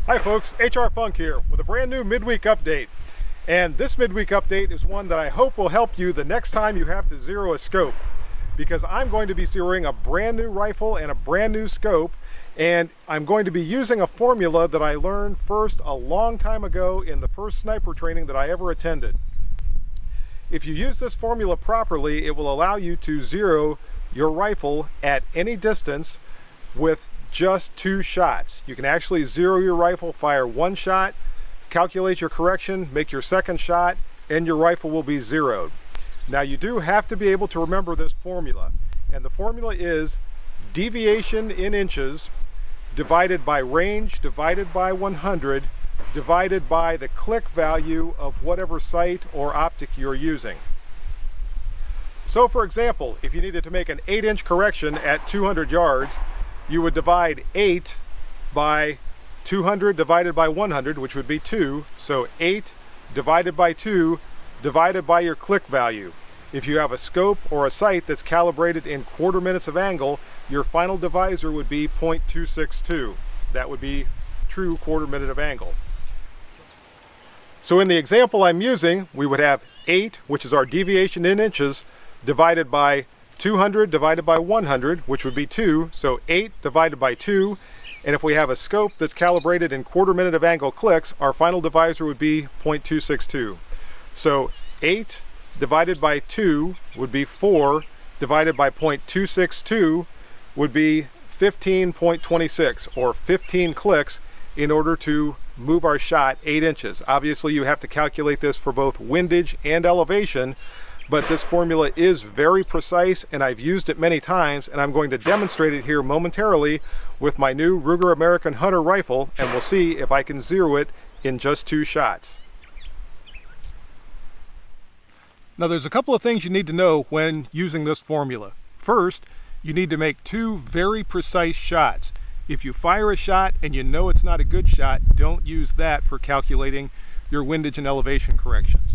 Hi folks, HR Funk here with a brand new midweek update. And this midweek update is one that I hope will help you the next time you have to zero a scope. Because I'm going to be zeroing a brand new rifle and a brand new scope, and I'm going to be using a formula that I learned first a long time ago in the first sniper training that I ever attended. If you use this formula properly, it will allow you to zero your rifle at any distance with just 2 shots. You can actually zero your rifle, fire 1 shot, calculate your correction, make your second shot, and your rifle will be zeroed. Now you do have to be able to remember this formula, and the formula is deviation in inches divided by range divided by 100 divided by the click value of whatever sight or optic you're using. So for example, if you needed to make an 8-inch correction at 200 yards, you would divide 8 by 200 divided by 100, which would be 2. So 8 divided by 2 divided by your click value. If you have a scope or a sight that's calibrated in quarter minutes of angle, your final divisor would be 0.262. That would be true quarter minute of angle. So in the example I'm using, we would have 8, which is our deviation in inches, divided by 200 divided by 100, which would be 2, so 8 divided by 2, and if we have a scope that's calibrated in quarter minute of angle clicks, our final divisor would be 0.262. So 8 divided by 2 would be 4, divided by 0.262 would be 15.26, or 15 clicks in order to move our shot 8 inches. Obviously you have to calculate this for both windage and elevation, but this formula is very precise and I've used it many times, and I'm going to demonstrate it here momentarily with my new Ruger American Hunter rifle, and we'll see if I can zero it in just 2 shots. Now there's a couple of things you need to know when using this formula. First, you need to make 2 very precise shots. If you fire a shot and you know it's not a good shot, don't use that for calculating your windage and elevation corrections.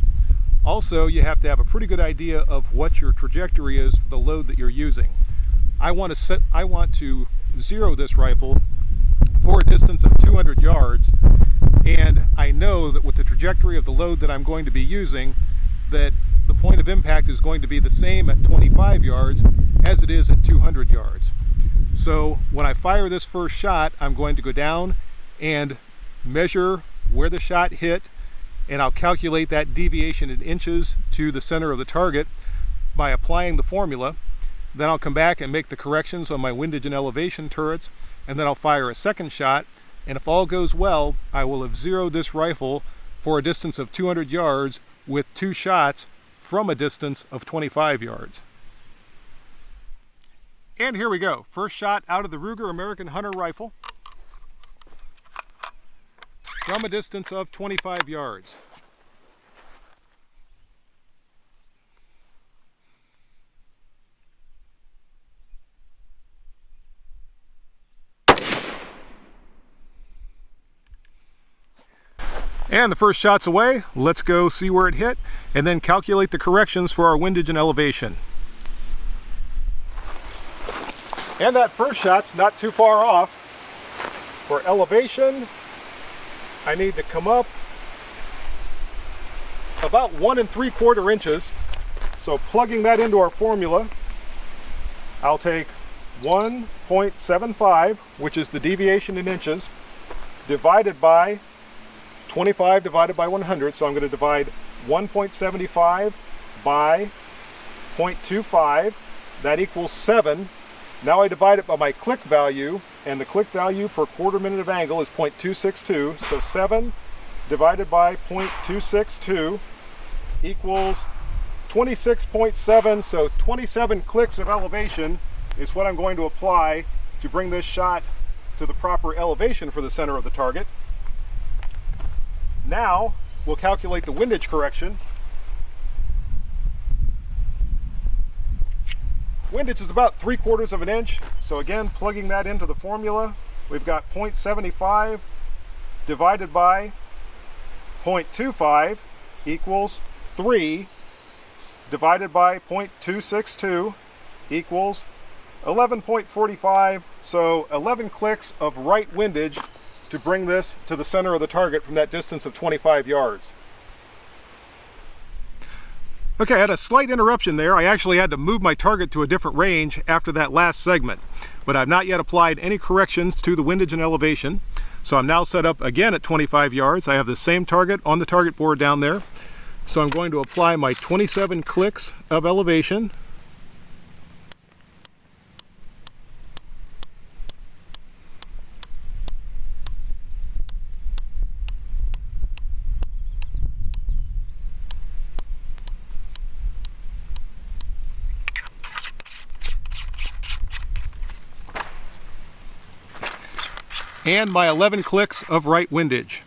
Also, you have to have a pretty good idea of what your trajectory is for the load that you're using. I want to zero this rifle for a distance of 200 yards, and I know that with the trajectory of the load that I'm going to be using, that the point of impact is going to be the same at 25 yards as it is at 200 yards. So when I fire this first shot, I'm going to go down and measure where the shot hit, and I'll calculate that deviation in inches to the center of the target by applying the formula. Then I'll come back and make the corrections on my windage and elevation turrets, and then I'll fire a second shot, and if all goes well, I will have zeroed this rifle for a distance of 200 yards with 2 shots from a distance of 25 yards. And here we go. First shot out of the Ruger American Hunter rifle from a distance of 25 yards. And the first shot's away. Let's go see where it hit and then calculate the corrections for our windage and elevation. And that first shot's not too far off. For elevation, I need to come up about 1 3/4 inches. So plugging that into our formula, I'll take 1.75, which is the deviation in inches, divided by 25 divided by 100. So I'm going to divide 1.75 by 0.25. That equals 7. Now I divide it by my click value, and the click value for quarter minute of angle is 0.262. So 7 divided by 0.262 equals 26.7. So 27 clicks of elevation is what I'm going to apply to bring this shot to the proper elevation for the center of the target. Now we'll calculate the windage correction. Windage is about 3/4 inch, so again, plugging that into the formula, we've got 0.75 divided by 0.25 equals 3 divided by 0.262 equals 11.45, so 11 clicks of right windage to bring this to the center of the target from that distance of 25 yards. Okay, I had a slight interruption there. I actually had to move my target to a different range after that last segment, but I've not yet applied any corrections to the windage and elevation. So I'm now set up again at 25 yards. I have the same target on the target board down there. So I'm going to apply my 27 clicks of elevation. And my 11 clicks of right windage.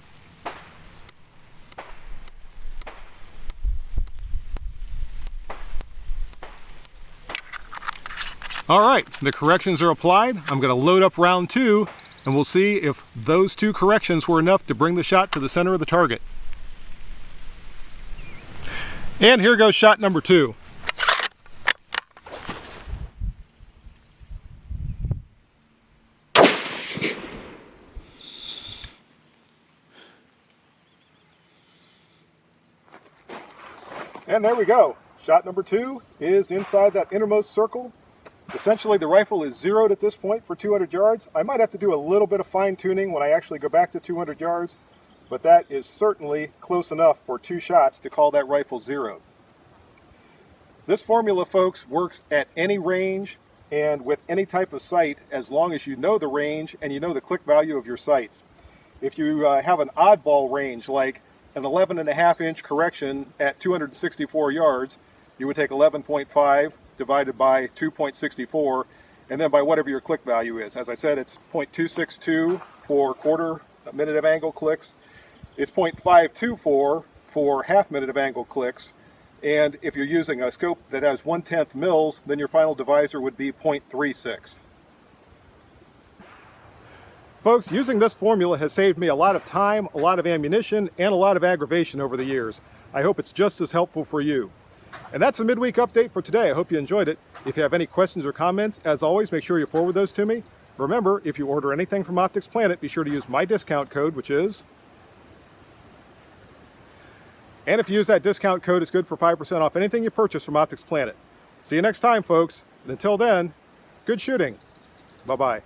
All right, the corrections are applied. I'm going to load up round 2, and we'll see if those 2 corrections were enough to bring the shot to the center of the target. And here goes shot number 2. And there we go. Shot number 2 is inside that innermost circle. Essentially, the rifle is zeroed at this point for 200 yards. I might have to do a little bit of fine tuning when I actually go back to 200 yards, but that is certainly close enough for 2 shots to call that rifle zeroed. This formula, folks, works at any range and with any type of sight as long as you know the range and you know the click value of your sights. If you have an oddball range like an 11.5-inch correction at 264 yards, you would take 11.5 divided by 2.64, and then by whatever your click value is. As I said, it's 0.262 for quarter minute of angle clicks. It's 0.524 for half minute of angle clicks. And if you're using a scope that has 1/10 mils, then your final divisor would be 0.36. Folks, using this formula has saved me a lot of time, a lot of ammunition, and a lot of aggravation over the years. I hope it's just as helpful for you. And that's a midweek update for today. I hope you enjoyed it. If you have any questions or comments, as always, make sure you forward those to me. Remember, if you order anything from Optics Planet, be sure to use my discount code, which is... And if you use that discount code, it's good for 5% off anything you purchase from Optics Planet. See you next time, folks. And until then, good shooting. Bye-bye.